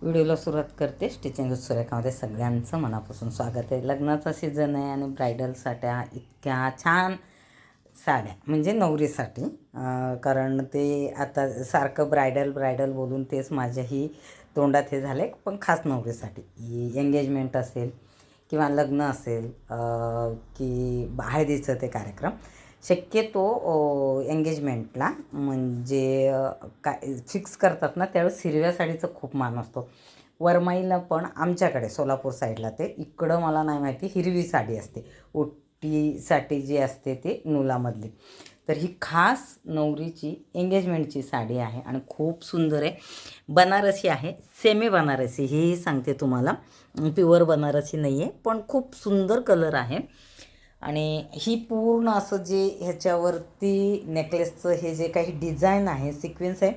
व्हिडिओला सुरुवात करते. स्टिचिंग विथ सुरेखामध्ये सगळ्यांचं मनापासून स्वागत आहे. लग्नाचा सीझन आहे आणि ब्रायडलसाठी इतक्या छान साड्या म्हणजे नवरीसाठी, कारण ते आता सारखं ब्रायडल ब्रायडल बोलून तेच माझ्याही तोंडात हे झालं आहे. पण खास नवरीसाठी एंगेजमेंट असेल किंवा लग्न असेल की हळदीचं ते कार्यक्रम, शक्यतो एंगेजमेंटला म्हणजे काय फिक्स करतात ना, त्यावेळेस हिरव्या साडीचं खूप मान असतो. वरमाईला पण आमच्याकडे सोलापूर साईडला ते इकडं मला नाही माहिती, हिरवी साडी असते. ओटीसाठी जी असते ते नूलामधली. तर ही खास नवरीची एंगेजमेंटची साडी आहे आणि खूप सुंदर आहे. बनारसी आहे, सेमी बनारसी हेही सांगते तुम्हाला, प्युअर बनारसी नाही आहे, पण खूप सुंदर कलर आहे. आणि ही पूर्ण असं जे ह्याच्यावरती नेकलेसचं हे जे काही डिझाईन आहे, सिक्वेन्स आहे,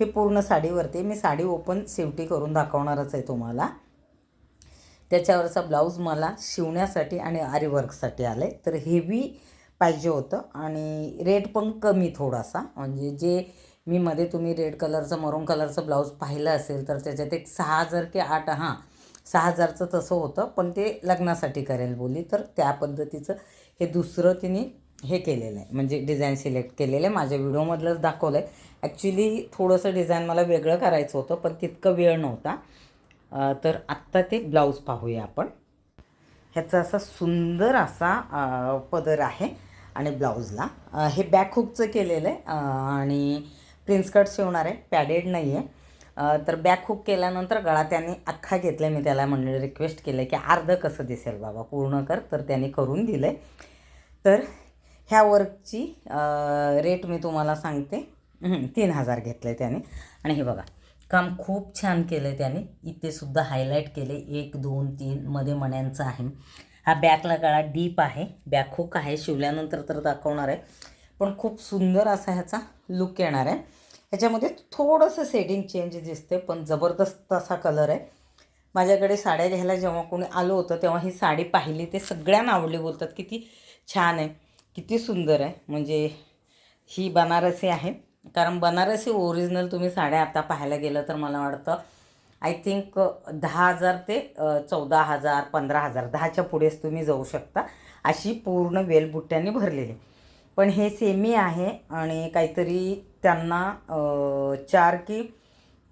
हे पूर्ण साडीवरती. मी साडी ओपन शेवटी करून दाखवणारच आहे तुम्हाला. त्याच्यावरचा ब्लाऊज मला शिवण्यासाठी आणि आरीवर्कसाठी आलं आहे. तर हेवी पाहिजे होतं आणि रेट पण कमी थोडासा. म्हणजे जे मी मध्ये तुम्ही रेड कलरचं मरून कलरचं ब्लाऊज पाहिलं असेल तर त्याच्यात एक 6,000 की 6,000चं तसं होतं, पण ते लग्नासाठी करेल बोली. तर त्या पद्धतीचं हे दुसरं तिने हे केलेलं आहे, म्हणजे डिझाईन सिलेक्ट केलेलं आहे. माझ्या व्हिडिओमधलंच दाखवलं आहे. ॲक्च्युली थोडंसं डिझाईन मला वेगळं करायचं होतं, पण तितकं वेळ नव्हता. तर आत्ता ते ब्लाऊज पाहूया आपण. ह्याचा असा सुंदर असा पदर आहे आणि ब्लाऊजला हे बॅक हुकचं केलेलं आहे आणि प्रिन्स कट शिवणार आहे, पॅडेड नाही आहे. तर बॅक हुक केल्यानंतर गळा त्याने अख्खा घेतला. मी त्याला म्हणले, रिक्वेस्ट केलं की अर्धं कसं दिसेल बाबा, पूर्ण कर. तर त्याने करून दिलं आहे. तर ह्या वर्कची रेट मी तुम्हाला सांगते, 3,000 घेतलं आहे त्याने. आणि हे बघा, काम खूप छान केलं आहे त्याने. इथे सुद्धा हायलाईट केले, 1 2 3 मध्ये मण्यांचं आहे. हा बॅकला गळा डीप आहे, बॅक हुक आहे, शिवल्यानंतर तर दाखवणार आहे. पण खूप सुंदर असा ह्याचा लुक येणार आहे. ह्याच्यामध्ये थोडंसं सेटिंग चेंज दिसते, पण जबरदस्त असा कलर आहे. माझ्याकडे साड्या घ्यायला जेव्हा कोणी आलं होतं तेव्हा ही साडी पाहिली, ते सगळ्यांना आवडली, बोलतात किती छान आहे, किती सुंदर आहे. म्हणजे ही बनारसी आहे, कारण बनारसी ओरिजिनल तुम्ही साड्या आता पाहायला गेलं तर मला वाटतं आय थिंक 10,000 ते 14,000 15,000, 10च्या पुढेच तुम्ही जाऊ शकता, अशी पूर्ण वेलबुट्ट्यांनी भरलेली. पण हे सेमी आहे आणि काहीतरी त्यांना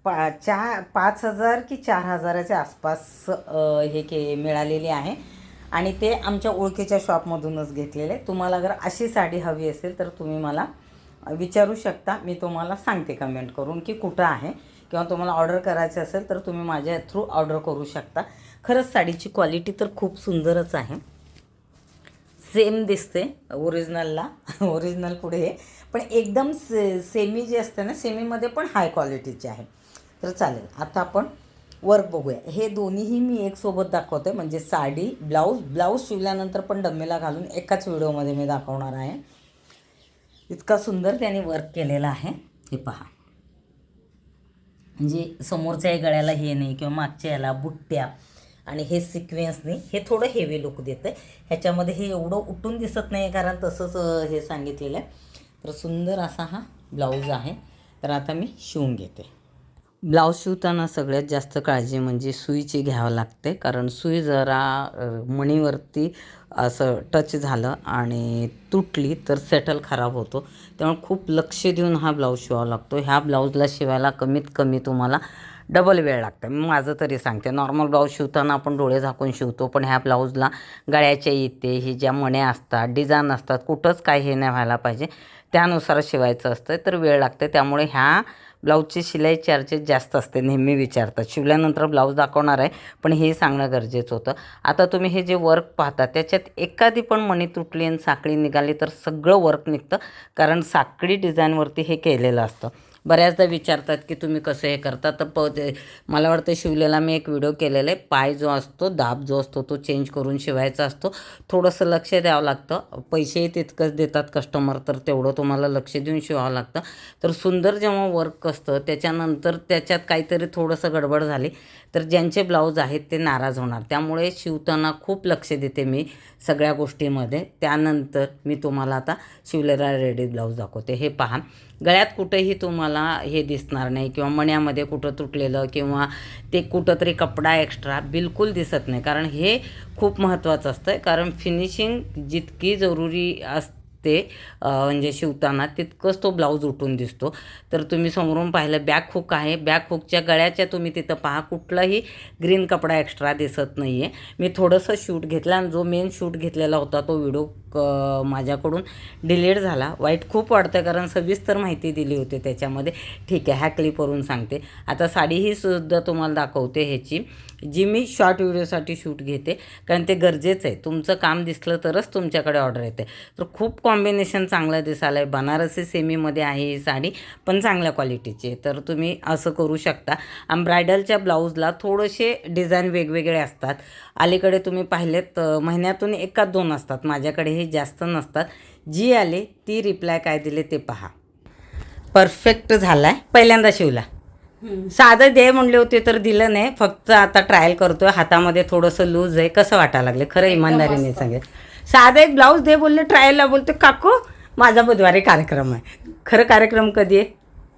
5,000 की 4,000च्या आसपास हे मिळालेली आहे. आणि ते आमच्या ओळखीच्या शॉपमधूनच घेतलेले. तुम्हाला अगर अशी साडी हवी असेल तर तुम्ही मला विचारू शकता, मी तुम्हाला सांगते कमेंट करून की कुठं आहे, किंवा तुम्हाला ऑर्डर करायचं असेल तर तुम्ही माझ्या थ्रू ऑर्डर करू शकता. खरंच साडीची क्वालिटी तर खूप सुंदरच आहे, सेम दिसते ओरिजिनलला. ओरिजिनल पुढे आहे, पण एकदम सेमी जे असते ना, सेमीमध्ये पण हाय क्वालिटीचे आहे. तर चालेल, आता आपण वर्क बघूया. हे दोन्हीही मी एक सोबत दाखवते, म्हणजे साडी ब्लाऊज शिवल्यानंतर पण डम्मीला घालून एकाच व्हिडिओमध्ये मी दाखवणार आहे. इतका सुंदर त्याने वर्क केलेला आहे. हे पहा, म्हणजे समोरच्या गळ्याला हे नाही किंवा मागच्या याला बुट्ट्या, आणि हे सिक्वेन्सने हे थोडं हेवी लुक देतं आहे. ह्याच्यामध्ये हे एवढं उठून दिसत नाही, कारण तसंच हे सांगितलेलं आहे. तर सुंदर असा हा ब्लाऊज आहे. तर आता मी शिवून घेते. ब्लाऊज शिवताना सगळ्यात जास्त काळजी म्हणजे सुईची घ्यावं लागते, कारण सुई जरा मणीवरती असं टच झालं आणि तुटली तर सेटल खराब होतो. त्यामुळे खूप लक्ष देऊन हा ब्लाऊज शिवावा लागतो. ह्या ब्लाऊजला शिवायला कमीत कमी तुम्हाला डबल वेळ लागतं. मी माझं तरी सांगते, नॉर्मल ब्लाऊज शिवताना आपण डोळे झाकून शिवतो, पण ह्या ब्लाऊजला गळ्याच्या इथे ही ज्या मण्या असतात, डिझाईन असतात, कुठंच काय हे नाही व्हायला पाहिजे, त्यानुसार शिवायचं असतं. तर वेळ लागते. त्यामुळे ह्या ब्लाऊजची शिलाई चार्जेस जास्त असते, नेहमी विचारतात. शिवल्यानंतर ब्लाऊज दाखवणार आहे, पण हे सांगणं गरजेचं होतं. आता तुम्ही हे जे वर्क पाहता त्याच्यात एखादी पण मणी तुटली आणि साखळी निघाली तर सगळं वर्क निघतं, कारण साखळी डिझाईनवरती हे केलेलं असतं. बऱ्याचदा विचारतात की तुम्ही कसं हे करता, तर मला वाटतं शिवलेला मी एक व्हिडिओ केलेला आहे. पाय जो असतो, दाब जो असतो तो चेंज करून शिवायचा असतो. थोडंसं लक्ष द्यावं लागतं, पैसेही तितकंच देतात कस्टमर, तर तेवढं तुम्हाला लक्ष देऊन शिवावं लागतं. तर सुंदर जेव्हा वर्क असतं त्याच्यानंतर त्याच्यात काहीतरी थोडंसं गडबड झाली तर ज्यांचे ब्लाऊज आहेत ते नाराज होणार. त्यामुळे शिवताना खूप लक्ष देते मी सगळ्या गोष्टींमध्ये. त्यानंतर मी तुम्हाला आता शिवलेला रेडी ब्लाऊज दाखवते. हे पहा, गळ्यात कुठेही तुम्हाला तुम्हाला हे दिसणार नाही किंवा मण्यामध्ये कुठं तुटलेलं किंवा ते कुठंतरी कपडा एक्स्ट्रा बिलकुल दिसत नाही. कारण हे खूप महत्त्वाचं असतं, कारण फिनिशिंग जितकी जरुरी असते म्हणजे शिवताना तितकंच तो ब्लाऊज उठून दिसतो. तर तुम्ही समोरून पाहिलं बॅक हुक आहे, बॅक हुकच्या गळ्याच्या तुम्ही तिथं पहा कुठलाही ग्रीन कपडा एक्स्ट्रा दिसत नाही आहे. मी थोडंसं शूट घेतला आणि जो मेन शूट घेतलेला होता तो व्हिडिओ माझ्याकडून डिलीट झाला. वाईट खूप वाटतं, कारण सविस्तर माहिती दिली होती त्याच्यामध्ये. ठीक आहे, ह्या क्लिपवरून सांगते. आता साडी ही सुद्धा तुम्हाला दाखवते ह्याची, जी मी शॉर्ट व्हिडिओसाठी शूट घेते, कारण ते गरजेचं आहे. तुमचं काम दिसलं तरच तुमच्याकडे ऑर्डर येते. तर खूप कॉम्बिनेशन चांगलं दिसायला आहे. बनारसी सेमीमध्ये आहे ही साडी, पण चांगल्या क्वालिटीची आहे. तर तुम्ही असं करू शकता. आणि ब्रायडलच्या ब्लाऊजला थोडेसे डिझाईन वेगवेगळे असतात. अलीकडे तुम्ही पाहिलेत महिन्यातून 1-2 असतात, माझ्याकडे हे जास्त नसतात. जी आले ती रिप्लाय काय दिले ते पहा. परफेक्ट झाला आहे, पहिल्यांदा शिवला. साधं दे म्हणले होते तर दिलं नाही, फक्त आता ट्रायल करतोय. हातामध्ये थोडंसं लूज आहे. कसं वाटायला लागले खरं इमानदारीने सांगेल. साधं एक ब्लाऊज दे बोलले, ट्रायलला बोलते काकू माझा बुधवारी कार्यक्रम आहे. खरं कार्यक्रम कधी आहे?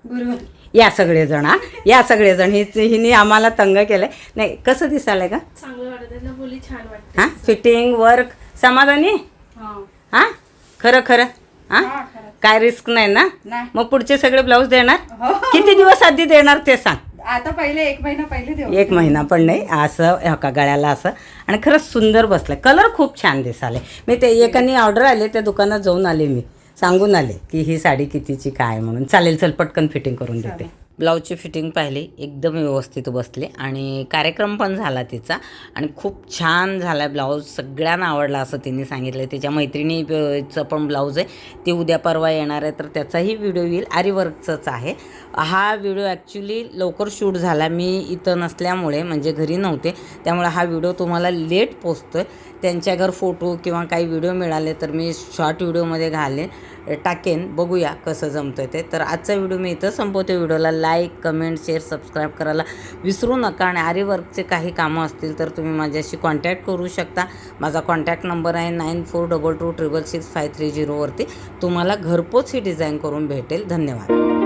गुरुवार. या सगळेजण या सगळेजण हिने आम्हाला तंग केलंय. नाही कसं दिसायलंय का? चांगलं वाटत बोली, छान वाटत. हां, फिटिंग वर्क समाधानी. हां खरं खरं. हां काय रिस्क नाही ना? मग पुढचे सगळे ब्लाऊज देणार? किती दिवस आधी देणार ते सांग. आता पहिले 1 महिना पहिले देऊ. 1 महिना पण नाही, असं का गळ्याला असं. आणि खरंच सुंदर बसलं. कलर खूप छान दिसाले. मी ते एकाने ऑर्डर आले त्या दुकानात जाऊन आले, मी सांगून आले की ही साडी कितीची काय म्हणून. चालेल चल पटकन फिटिंग करून देते. ब्लाऊजची फिटिंग पाहिली, एकदम व्यवस्थित बसले आणि कार्यक्रम पण झाला तिचा आणि खूप छान झाला ब्लाऊज. सगळ्यांना आवडला असं तिने सांगितलं. तिच्या मैत्रिणीचं पण ब्लाऊज आहे, ते उद्या परवा येणार आहे, तर त्याचाही व्हिडिओ येईल. आरीवर्कचाच आहे हा व्हिडिओ. ॲक्च्युली लवकर शूट झाला, मी इथं नसल्यामुळे म्हणजे घरी नव्हते, त्यामुळे हा व्हिडिओ तुम्हाला लेट पोचतो आहे. त्यांच्या घर फोटो किंवा काही व्हिडिओ मिळाले तर मी शॉर्ट व्हिडिओमध्ये टाकेन, बघूया कसं जमतं आहे ते. तर आजचा व्हिडिओ मी इथं संपवते. व्हिडिओला लाईक, कमेंट, शेअर, सबस्क्राईब करायला विसरू नका. आणि आरीवर्कचे काही कामं असतील तर तुम्ही माझ्याशी कॉन्टॅक्ट करू शकता. माझा कॉन्टॅक्ट नंबर आहे 9422666530 वरती. तुम्हाला घरपोच ही डिझाईन करून भेटेल. धन्यवाद.